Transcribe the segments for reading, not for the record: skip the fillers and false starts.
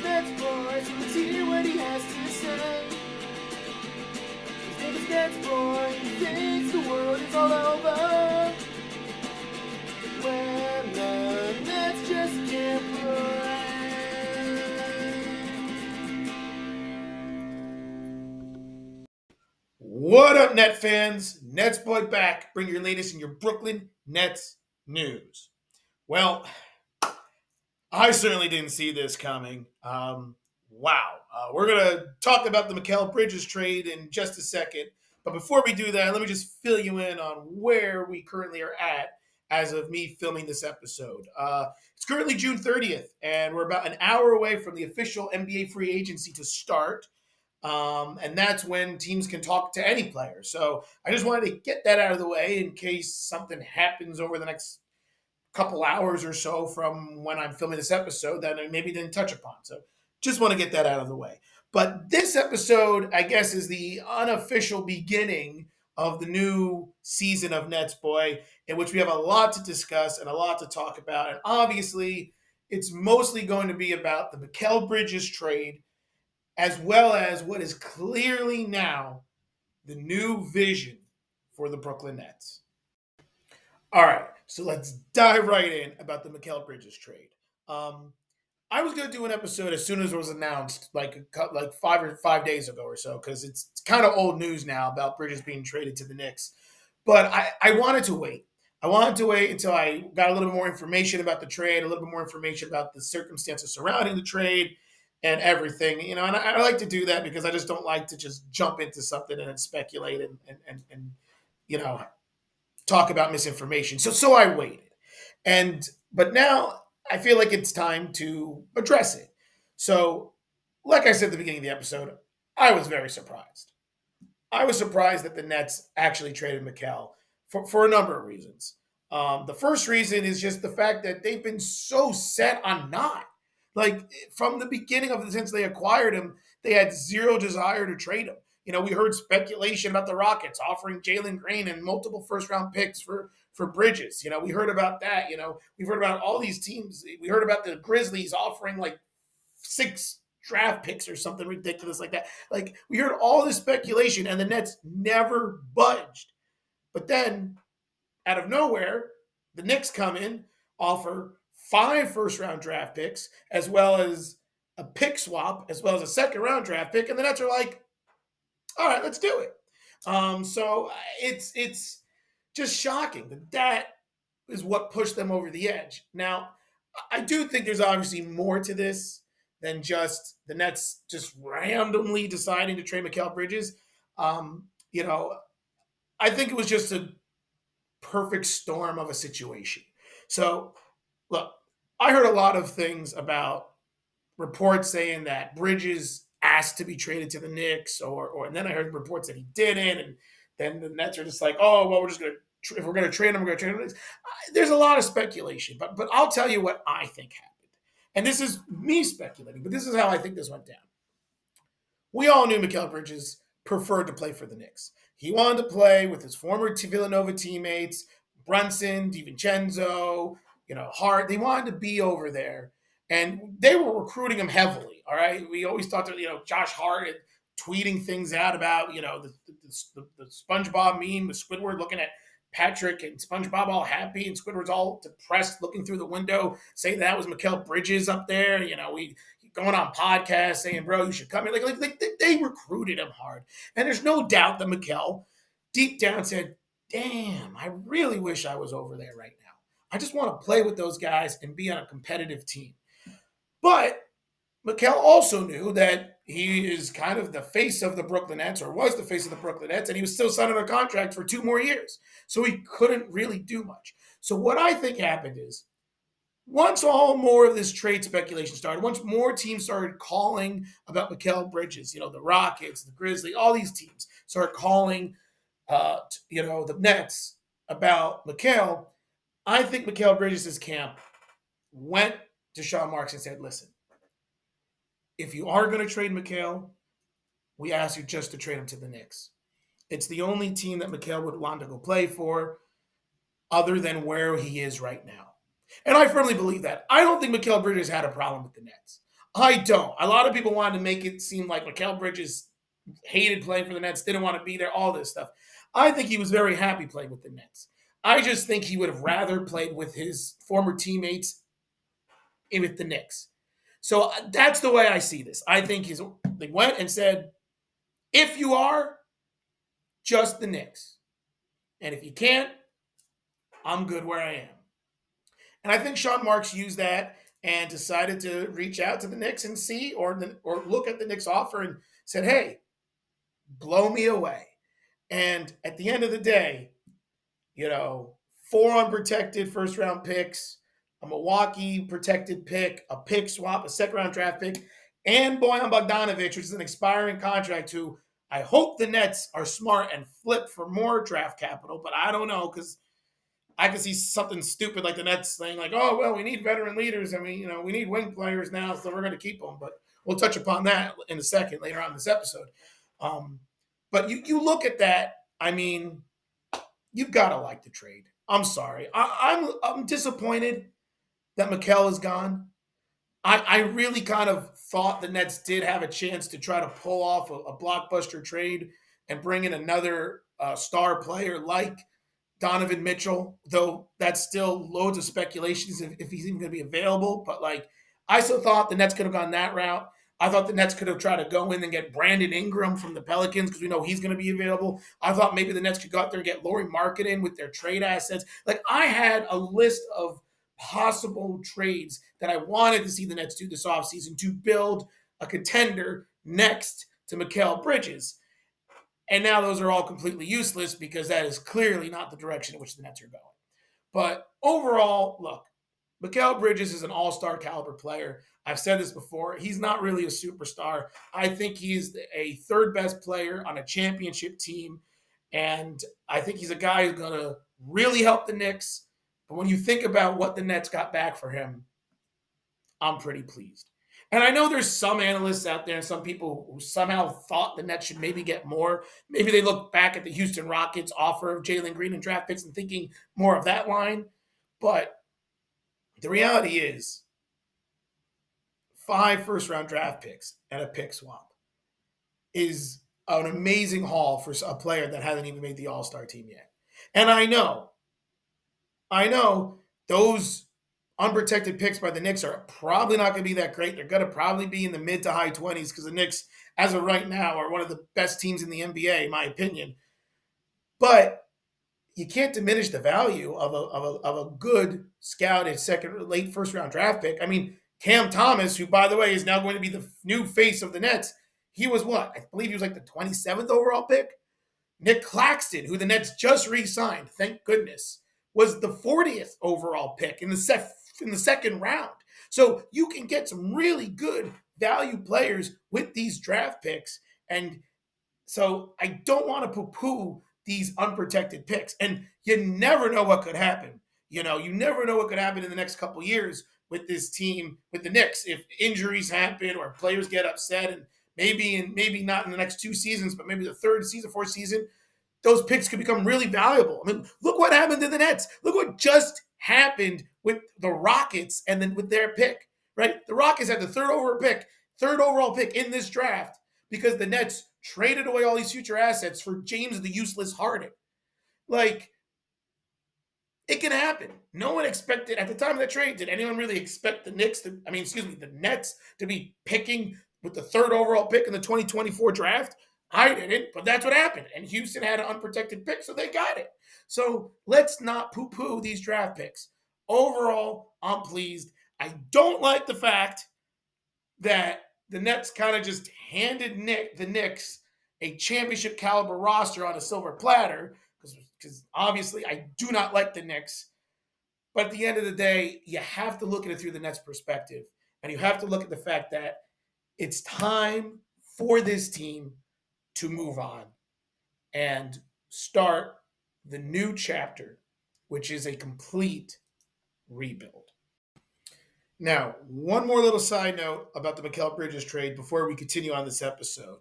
NetsBoy, so let's hear what he has to say. His name is NetsBoy, he thinks the world is all over when the Nets just can't play. What up, Net fans? NetsBoy back. Bring your latest in your Brooklyn Nets news. Well, I certainly didn't see this coming. Wow. We're going to talk about the Mikal Bridges trade in just a second. But before we do that, let me just fill you in on where we currently are at as of me filming this episode. It's currently June 30th, and we're about an hour away from the official NBA free agency to start. And that's when teams can talk to any player. So I just wanted to get that out of the way in case something happens over the next couple hours or so from when I'm filming this episode that I maybe didn't touch upon. So just want to get that out of the way. But this episode, I guess, is the unofficial beginning of the new season of NetsBoy, in which we have a lot to discuss and a lot to talk about. And obviously, it's mostly going to be about the Mikal Bridges trade, as well as what is clearly now the new vision for the Brooklyn Nets. All right, so let's dive right in about the Mikal Bridges trade. I was going to do an episode as soon as it was announced, like 5 days ago or so, because it's kind of old news now about Bridges being traded to the Knicks. But I wanted to wait. I wanted to wait until I got a little bit more information about the trade, a little bit more information about the circumstances surrounding the trade and everything. And I like to do that because I just don't like to just jump into something and then speculate and talk about misinformation. So I waited. But now I feel like it's time to address it. So, like I said at the beginning of the episode, I was very surprised. I was surprised that the Nets actually traded Mikal for a number of reasons. The first reason is just the fact that they've been so set on not. Like from the beginning of since they acquired him, they had zero desire to trade him. We heard speculation about the Rockets offering Jalen Green and multiple first-round picks for Bridges. We heard about that. We've heard about all these teams. We heard about the Grizzlies offering like 6 draft picks or something ridiculous like that. Like we heard all this speculation, and the Nets never budged. But then, out of nowhere, the Knicks come in, offer 5 first-round draft picks, as well as a pick swap, as well as a second-round draft pick, and the Nets are like, all right, let's do it. So it's just shocking that is what pushed them over the edge. Now, I do think there's obviously more to this than just the Nets just randomly deciding to trade Mikal Bridges. I think it was just a perfect storm of a situation. So, look, I heard a lot of things about reports saying that Bridges asked to be traded to the Knicks, and then I heard reports that he didn't, and then the Nets are just like, oh, well, if we're going to trade him, we're going to trade him. There's a lot of speculation, but I'll tell you what I think happened. And this is me speculating, but this is how I think this went down. We all knew Mikal Bridges preferred to play for the Knicks. He wanted to play with his former Villanova teammates, Brunson, DiVincenzo, Hart. They wanted to be over there. And they were recruiting him heavily, all right? We always thought that, Josh Hart tweeting things out about, the SpongeBob meme with Squidward looking at Patrick and SpongeBob all happy and Squidward's all depressed looking through the window, saying that was Mikal Bridges up there. We going on podcasts saying, bro, you should come here. Like they recruited him hard. And there's no doubt that Mikal deep down said, damn, I really wish I was over there right now. I just want to play with those guys and be on a competitive team. But Mikal also knew that he is kind of the face of the Brooklyn Nets, or was the face of the Brooklyn Nets, and he was still signing a contract for 2 more years. So he couldn't really do much. So what I think happened is, once all more of this trade speculation started, once more teams started calling about Mikal Bridges, the Rockets, the Grizzlies, all these teams started calling, the Nets about Mikal, I think Mikal Bridges' camp went to Sean Marks and said, listen, if you are going to trade Mikal, we ask you just to trade him to the Knicks. It's the only team that Mikal would want to go play for other than where he is right now. And I firmly believe that. I don't think Mikal Bridges had a problem with the Nets. I don't. A lot of people wanted to make it seem like Mikal Bridges hated playing for the Nets, didn't want to be there, all this stuff. I think he was very happy playing with the Nets. I just think he would have rather played with his former teammates with the Knicks. So that's the way I see this. I think they went and said, if you are, just the Knicks. And if you can't, I'm good where I am. And I think Sean Marks used that and decided to reach out to the Knicks and see, or look at the Knicks offer and said, hey, blow me away. And at the end of the day, 4 unprotected first round picks, a Milwaukee protected pick, a pick swap, a second round draft pick, and Bojan Bogdanovic, which is an expiring contract, who I hope the Nets are smart and flip for more draft capital, but I don't know, because I could see something stupid like the Nets saying, like, oh, well, we need veteran leaders. I mean, we need wing players now, so we're going to keep them. But we'll touch upon that in a second later on in this episode. But you look at that, I mean, you've got to like the trade. I'm sorry. I'm disappointed that Mikal is gone. I really kind of thought the Nets did have a chance to try to pull off a blockbuster trade and bring in another star player like Donovan Mitchell, though that's still loads of speculations if he's even going to be available. But I still thought the Nets could have gone that route. I thought the Nets could have tried to go in and get Brandon Ingram from the Pelicans because we know he's going to be available. I thought maybe the Nets could go out there and get Lauri Markkanen with their trade assets. I had a list of possible trades that I wanted to see the Nets do this offseason to build a contender next to Mikal Bridges. And now those are all completely useless because that is clearly not the direction in which the Nets are going. But overall, look, Mikal Bridges is an all-star caliber player. I've said this before. He's not really a superstar. I think he's a third best player on a championship team. And I think he's a guy who's going to really help the Knicks. But when you think about what the Nets got back for him, I'm pretty pleased. And I know there's some analysts out there and some people who somehow thought the Nets should maybe get more. Maybe they look back at the Houston Rockets offer of Jalen Green and draft picks and thinking more of that line. But the reality is 5 first-round draft picks and a pick swap is an amazing haul for a player that hasn't even made the All-Star team yet. And I know those unprotected picks by the Knicks are probably not going to be that great. They're going to probably be in the mid to high 20s because the Knicks, as of right now, are one of the best teams in the NBA, in my opinion. But you can't diminish the value of a good scouted late first round draft pick. I mean, Cam Thomas, who, by the way, is now going to be the new face of the Nets, he was what? I believe he was the 27th overall pick. Nick Claxton, who the Nets just re-signed, thank goodness, was the 40th overall pick in the second round. So you can get some really good value players with these draft picks. And so I don't want to poo-poo these unprotected picks. And you never know what could happen. You never know what could happen in the next couple of years with this team, with the Knicks, if injuries happen or players get upset, and maybe not in the next 2 seasons, but maybe the third season, fourth season, those picks could become really valuable. I mean, look what happened to the Nets. Look what just happened with the Rockets and then with their pick, right? The Rockets had the third overall pick in this draft because the Nets traded away all these future assets for James the Useless Harden. It can happen. No one expected, at the time of the trade, did anyone really expect the Nets to be picking with the third overall pick in the 2024 draft? I didn't, but that's what happened. And Houston had an unprotected pick, so they got it. So let's not poo-poo these draft picks. Overall, I'm pleased. I don't like the fact that the Nets kind of just handed the Knicks a championship caliber roster on a silver platter, because obviously I do not like the Knicks. But at the end of the day, you have to look at it through the Nets perspective. And you have to look at the fact that it's time for this team to move on and start the new chapter, which is a complete rebuild. Now, one more little side note about the Mikal Bridges trade before we continue on this episode.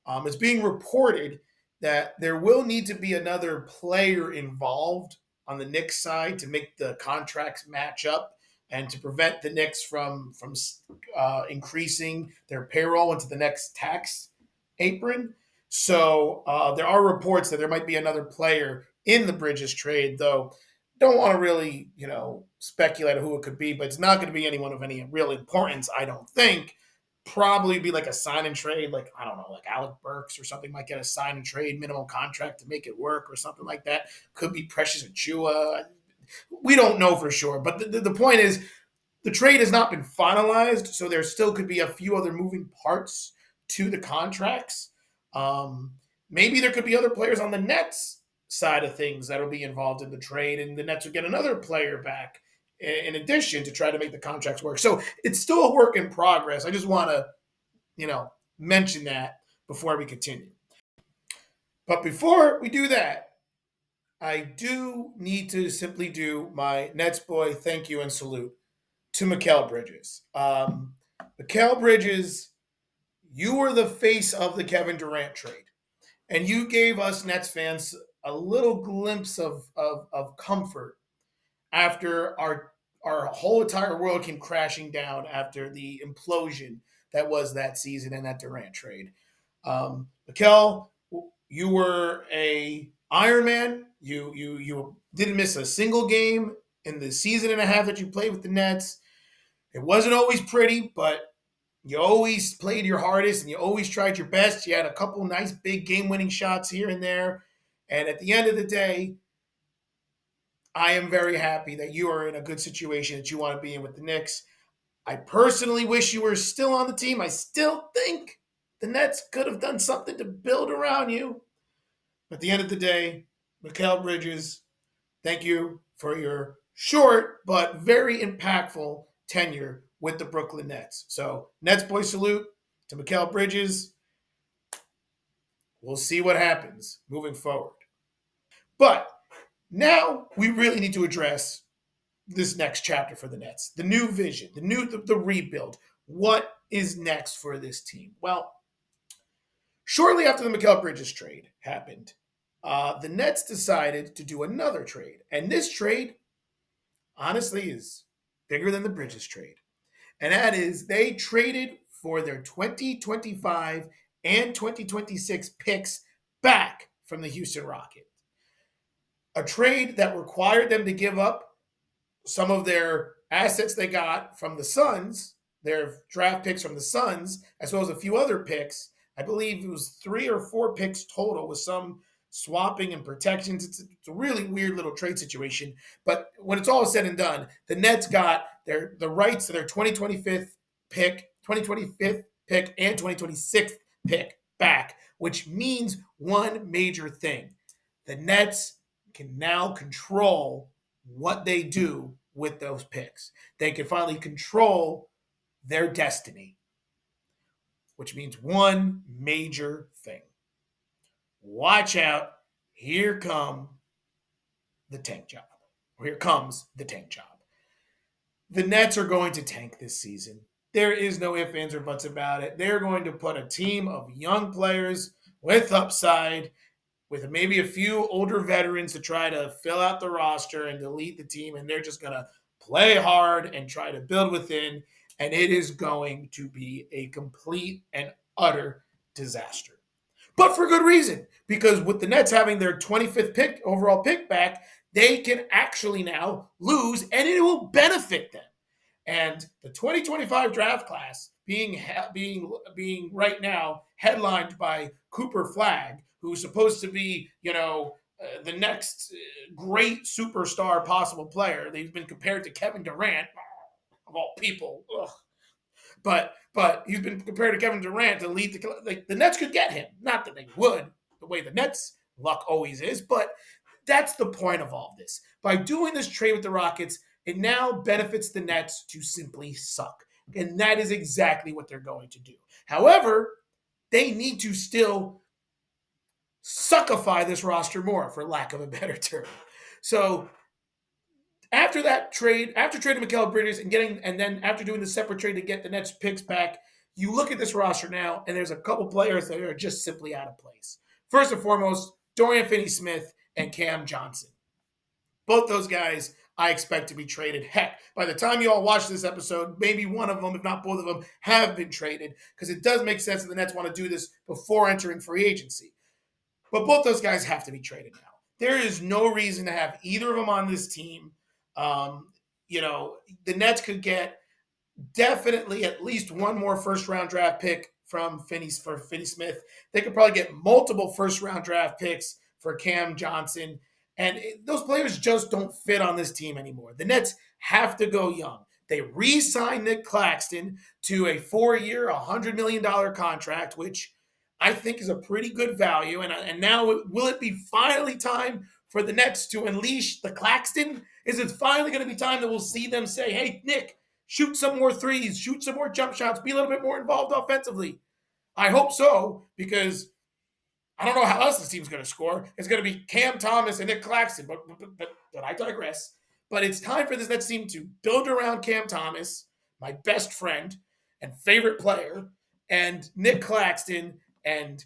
It's being reported that there will need to be another player involved on the Knicks side to make the contracts match up. and to prevent the Knicks from increasing their payroll into the next tax apron. So there are reports that there might be another player in the Bridges trade, though don't want to really, speculate who it could be, but it's not going to be anyone of any real importance, I don't think. Probably be like a sign and trade, like I don't know, like Alec Burks or something might get a sign and trade minimum contract to make it work or something like that. Could be Precious Achua. We don't know for sure, but the point is the trade has not been finalized, so there still could be a few other moving parts to the contracts. Um, Maybe there could be other players on the Nets side of things that'll be involved in the trade, and the Nets will get another player back in addition to try to make the contracts work. So it's still a work in progress. I just want to, mention that before we continue. But before we do that, I do need to simply do my Nets boy thank you and salute to Mikal Bridges. Mikal Bridges, you were the face of the Kevin Durant trade, and you gave us Nets fans a little glimpse of comfort after our whole entire world came crashing down after the implosion that was that season and that Durant trade. Mikal, you were a Iron Man. You didn't miss a single game in the season and a half that you played with the Nets. It wasn't always pretty, but you always played your hardest and you always tried your best. You had a couple nice big game winning shots here and there. And at the end of the day, I am very happy that you are in a good situation that you want to be in with the Knicks. I personally wish you were still on the team. I still think the Nets could have done something to build around you. But at the end of the day, Mikal Bridges, thank you for your short but very impactful tenure with the Brooklyn Nets. So, Nets boy salute to Mikal Bridges. We'll see what happens moving forward. But now we really need to address this next chapter for the Nets, the new vision, the rebuild. What is next for this team? Well, shortly after the Mikal Bridges trade happened, the Nets decided to do another trade, and this trade, honestly, is bigger than the Bridges trade, and that is they traded for their 2025 and 2026 picks back from the Houston Rockets. A trade that required them to give up some of their assets they got from the Suns, their draft picks from the Suns, as well as a few other picks. I believe it was 3 or 4 picks total with some swapping and protections. It's a really weird little trade situation. But when it's all said and done, the Nets got the rights to their 2025th pick, and 2026th pick back, which means one major thing. The Nets can now control what they do with those picks. They can finally control their destiny, which means one major thing. Watch out. Here come the tank job. Or here comes the tank job. The Nets are going to tank this season. There is no ifs, ands, or buts about it. They're going to put a team of young players with upside, with maybe a few older veterans to try to fill out the roster and to lead the team, and they're just going to play hard and try to build within, and it is going to be a complete and utter disaster. But for good reason, because with the Nets having their 25th overall pick back, they can actually now lose, and it will benefit them. And the 2025 draft class being right now headlined by Cooper Flagg, who's supposed to be, the next great superstar possible player. They've been compared to Kevin Durant, of all people. Ugh. But he's been compared to Kevin Durant to lead the Nets could get him. Not that they would, the way the Nets luck always is, but that's the point of all of this. By doing this trade with the Rockets, it now benefits the Nets to simply suck. And that is exactly what they're going to do. However, they need to still suckify this roster more, for lack of a better term. So after that trade, after trading Mikal Bridges and then after doing the separate trade to get the Nets picks back, you look at this roster now, and there's a couple players that are just simply out of place. First and foremost, Dorian Finney-Smith and Cam Johnson. Both those guys, I expect to be traded. Heck, by the time you all watch this episode, maybe one of them, if not both of them, have been traded because it does make sense that the Nets want to do this before entering free agency. But both those guys have to be traded now. There is no reason to have either of them on this team. Um, the Nets could get definitely at least one more first round draft pick from Finny-Smith. They could probably get multiple first round draft picks for Cam Johnson. And those players just don't fit on this team anymore. The Nets have to go young. They re-signed Nick Claxton to a 4-year, $100 million contract, which I think is a pretty good value. And now, will it be finally time for the Nets to unleash the Claxton? Is it finally going to be time that we'll see them say, hey, Nick, shoot some more threes, shoot some more jump shots, be a little bit more involved offensively? I hope so, because I don't know how else this team's going to score. It's going to be Cam Thomas and Nick Claxton, but I digress. But it's time for this Nets team to build around Cam Thomas, my best friend and favorite player, and Nick Claxton and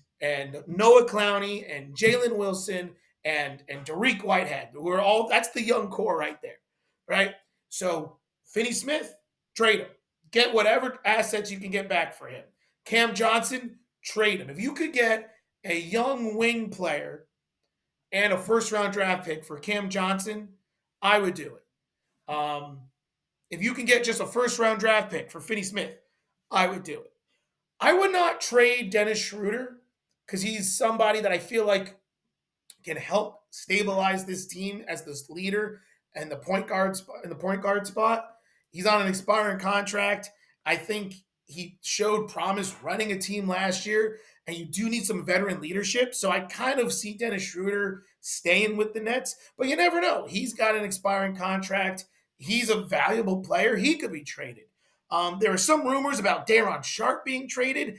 Noah Clowney and Jalen Wilson and Derek Whitehead. We're all that's the young core right there, right? So Finney-Smith, trade him. Get whatever assets you can get back for him. Cam Johnson, trade him. If you could get a young wing player and a first round draft pick for Cam Johnson, I would do it. If you can get just a first round draft pick for Finney-Smith, I would do it. I would not trade Dennis Schroeder because he's somebody that I feel like can help stabilize this team as this leader and the point guard spot. He's on an expiring contract. I think he showed promise running a team last year, and you do need some veteran leadership. So I kind of see Dennis Schroeder staying with the Nets, but you never know. He's got an expiring contract. He's a valuable player. He could be traded. There are some rumors about Daron Sharp being traded.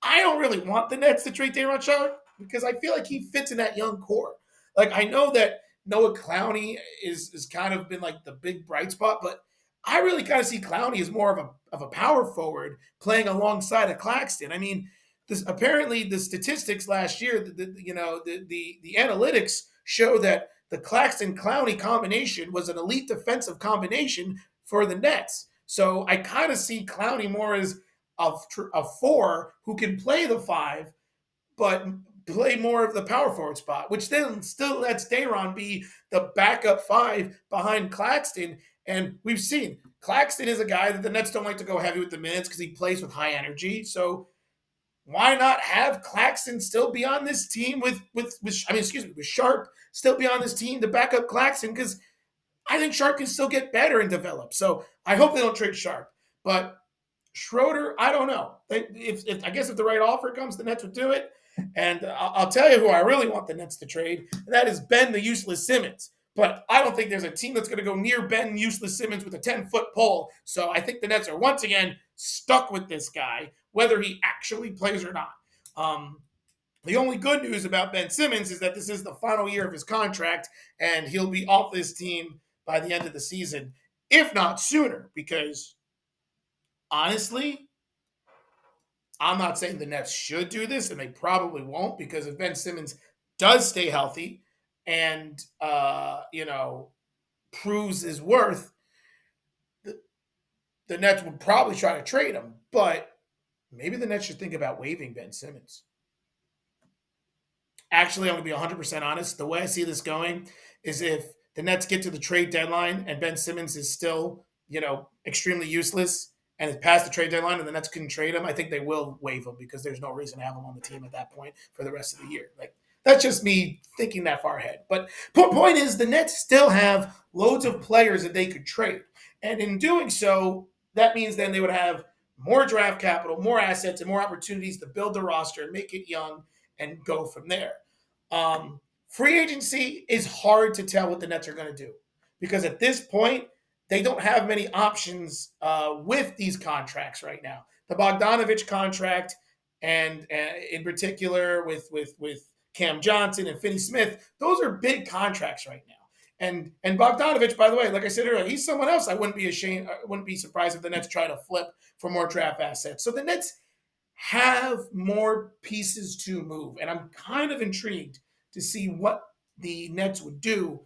I don't really want the Nets to trade Daron Sharp because I feel like he fits in that young core. Like, I know that Noah Clowney is kind of been like the big bright spot, but I really kind of see Clowney as more of a power forward playing alongside of Claxton. I mean, apparently the statistics last year, the analytics show that the Claxton Clowney combination was an elite defensive combination for the Nets. So I kind of see Clowney more as a 4 who can play the 5, but play more of the power forward spot, which then still lets Daron be the backup 5 behind Claxton. And we've seen Claxton is a guy that the Nets don't like to go heavy with the minutes because he plays with high energy. So why not have Claxton still be on this team with Sharp still be on this team to back up Claxton? Because I think Sharp can still get better and develop. So I hope they don't trade Sharp. But Schroeder, I don't know. If I guess if the right offer comes, the Nets would do it. And I'll tell you who I really want the Nets to trade, and that is Ben the Useless Simmons. But I don't think there's a team that's going to go near Ben Useless Simmons with a 10-foot pole. So I think the Nets are once again stuck with this guy, whether he actually plays or not. The only good news about Ben Simmons is that this is the final year of his contract, and he'll be off this team by the end of the season, if not sooner, because honestly, I'm not saying the Nets should do this, and they probably won't, because if Ben Simmons does stay healthy and proves his worth, the Nets would probably try to trade him. But maybe the Nets should think about waiving Ben Simmons. Actually, I'm going to be 100% honest. The way I see this going is if the Nets get to the trade deadline and Ben Simmons is still, extremely useless and it's past the trade deadline and the Nets couldn't trade him, I think they will waive him because there's no reason to have him on the team at that point for the rest of the year. Like, that's just me thinking that far ahead. But point is, the Nets still have loads of players that they could trade. And in doing so, that means then they would have more draft capital, more assets, and more opportunities to build the roster and make it young and go from there. Free agency is hard to tell what the Nets are going to do because at this point, they don't have many options with these contracts right now. The Bogdanovich contract, and in particular with Cam Johnson and Finney-Smith, those are big contracts right now. And Bogdanovich, by the way, like I said earlier, he's someone else I wouldn't be surprised if the Nets try to flip for more draft assets. So the Nets have more pieces to move, and I'm kind of intrigued to see what the Nets would do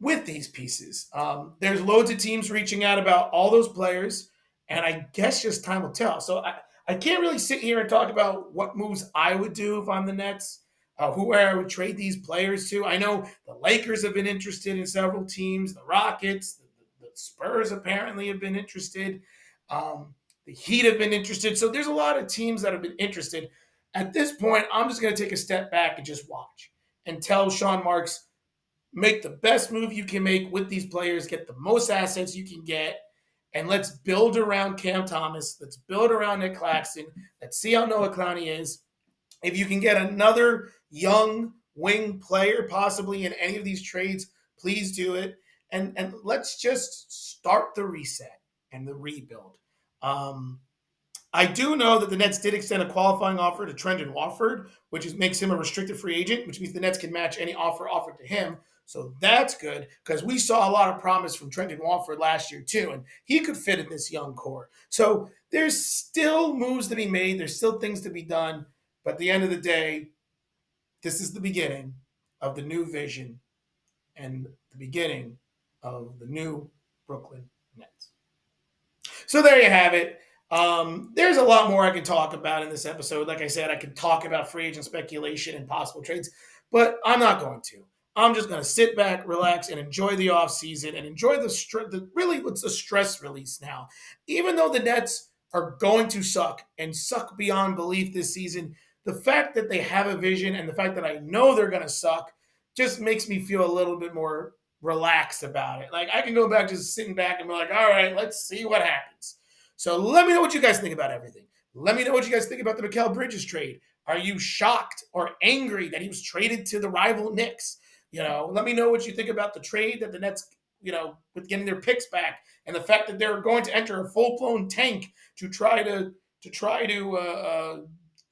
with these pieces. There's loads of teams reaching out about all those players, and I guess just time will tell. So I can't really sit here and talk about what moves I would do if I'm the Nets, who I would trade these players to. I know the Lakers have been interested in several teams, the Rockets, the Spurs apparently have been interested, the Heat have been interested. So there's a lot of teams that have been interested. At this point, I'm just going to take a step back and just watch and tell Sean Marks, make the best move you can make with these players, get the most assets you can get, and let's build around Cam Thomas. Let's build around Nick Claxton. Let's see how Noah Clowney is. If you can get another young wing player possibly in any of these trades, please do it. And let's just start the reset and the rebuild. I do know that the Nets did extend a qualifying offer to Trendon Watford, makes him a restricted free agent, which means the Nets can match any offer offered to him. So that's good because we saw a lot of promise from Trendon Watford last year too, and he could fit in this young core. So there's still moves to be made. There's still things to be done. But at the end of the day, this is the beginning of the new vision and the beginning of the new Brooklyn Nets. So there you have it. There's a lot more I can talk about in this episode. Like I said, I could talk about free agent speculation and possible trades, but I'm not going to. I'm just going to sit back, relax, and enjoy the offseason and enjoy really what's a stress release now. Even though the Nets are going to suck and suck beyond belief this season, the fact that they have a vision and the fact that I know they're going to suck just makes me feel a little bit more relaxed about it. Like I can go back just sitting back and be like, all right, let's see what happens. So let me know what you guys think about everything. Let me know what you guys think about the Mikal Bridges trade. Are you shocked or angry that he was traded to the rival Knicks? Let me know what you think about the trade that the Nets, with getting their picks back and the fact that they're going to enter a full-blown tank to try to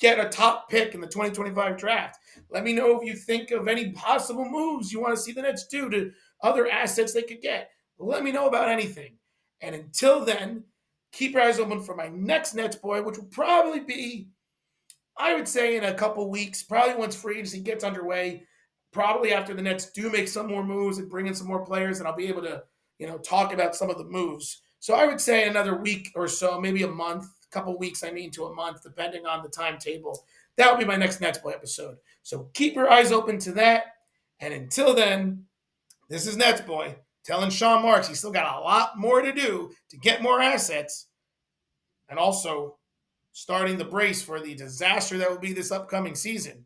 get a top pick in the 2025 draft. Let me know if you think of any possible moves you want to see the Nets do to other assets they could get. Let me know about anything. And until then, keep your eyes open for my next Nets boy, which will probably be, I would say, in a couple weeks, probably once free agency gets underway, probably after the Nets do make some more moves and bring in some more players, and I'll be able to, talk about some of the moves. So I would say another week or so, maybe a month, a couple weeks, to a month, depending on the timetable. That will be my next Nets boy episode. So keep your eyes open to that. And until then, this is Nets boy telling Sean Marks he's still got a lot more to do to get more assets and also starting the brace for the disaster that will be this upcoming season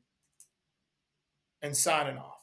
and signing off.